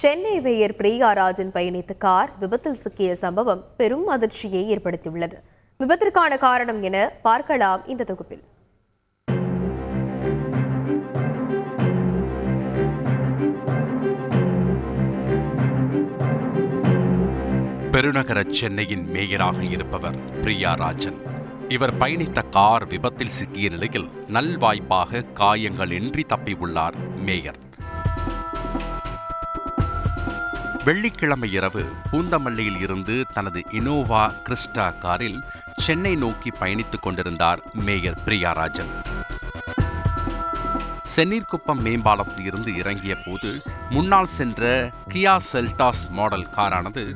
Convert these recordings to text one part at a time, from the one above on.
Chennai mayor Priya Rajan பயணித்த car விபத்தில் சிக்கிய சம்பவம் பெரும் அதிர்ச்சியை ஏற்படுத்தியுள்ளது. விபத்திற்கான காரணம் என பார்க்கலாம் இந்த தொகுப்பில். பெருநகர சென்னையின் மேயராக இருப்பவர் பிரியா ராஜன். இவர் பயணித்த கார் விபத்தில் சிக்கிய நிலையில் நல்வாய்ப்பாக காயங்களின்றி தப்பியுள்ளார் மேயர். வெள்ளிக்கிழமை இரவு பூந்தமல்லியில் இருந்து தனது இனோவா கிறிஸ்டா காரில் சென்னை நோக்கி பயணித்துக் கொண்டிருந்தார் மேயர் பிரியா ராஜன். சென்னீர்குப்பம் மேம்பாலத்தில் இருந்து இறங்கிய போது முன்னால் சென்ற கியா செல்டாஸ் மாடல் காரானது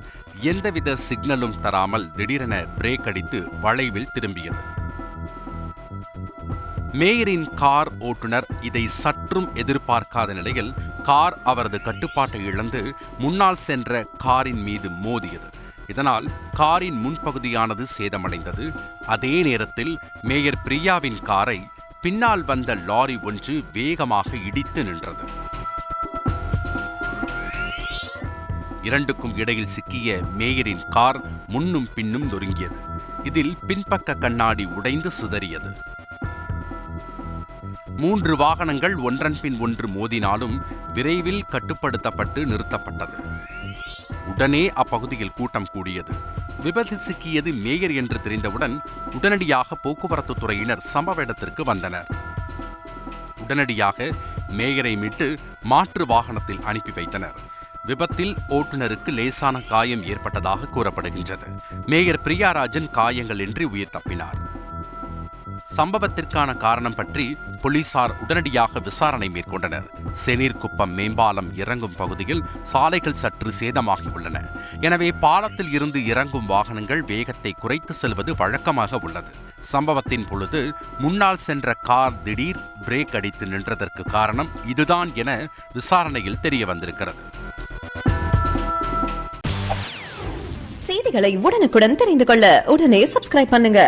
எந்தவித சிக்னலும் தராமல் திடீரென பிரேக் அடித்து வளைவில் திரும்பியது. மேயரின் கார் ஓட்டுநர் இதை சற்றும் எதிர்பார்க்காத நிலையில் கார் அவரது கட்டுப்பாட்டை இழந்து முன்னால் சென்ற காரின் மீது மோதியது. இதனால் காரின் முன்பகுதியானது சேதமடைந்தது. அதே நேரத்தில் மேயர் பிரியாவின் காரை பின்னால் வந்த லாரி ஒன்று வேகமாக இடித்து நின்றது. இரண்டுக்கும் இடையில் சிக்கிய மேயரின் கார் முன்னும் பின்னும் நொறுங்கியது. இதில் பின்பக்க கண்ணாடி உடைந்து சிதறியது. 3 வாகனங்கள் ஒன்றன் பின் ஒன்று மோதினாலும் விரைவில் கட்டுப்படுத்தப்பட்டு நிறுத்தப்பட்டது. உடனே அப்பகுதியில் கூட்டம் கூடியது. விபத்தில் சிக்கியது மேயர் என்று தெரிந்தவுடன் உடனடியாக போக்குவரத்து துறையினர் சம்பவ இடத்திற்கு வந்தனர். உடனடியாக மேயரை மீட்டு மாற்று வாகனத்தில் அனுப்பி வைத்தனர். விபத்தில் ஓட்டுநருக்கு லேசான காயம் ஏற்பட்டதாக கூறப்படுகின்றது. மேயர் பிரியா ராஜன் காயங்களின்றி உயிர் தப்பினார். சம்பவத்திற்கான காரணம் பற்றி போலீசார் உடனடியாக விசாரணை மேற்கொண்டனர். சென்னீர்குப்பம் மேம்பாலம் இறங்கும் பகுதியில் சாலைகள் சற்று சேதமாகியுள்ளன. எனவே பாலத்தில் இருந்து இறங்கும் வாகனங்கள் வேகத்தை குறைத்து செல்வது வழக்கமாக உள்ளது. சம்பவத்தின் பொழுது முன்னால் சென்ற கார் திடீர் பிரேக் அடித்து நின்றதற்கு காரணம் இதுதான் என விசாரணையில் தெரிய வந்திருக்கிறது. செய்திகளை உடனுக்குடன் தெரிந்து கொள்ள உடனே சப்ஸ்கிரைப் பண்ணுங்க.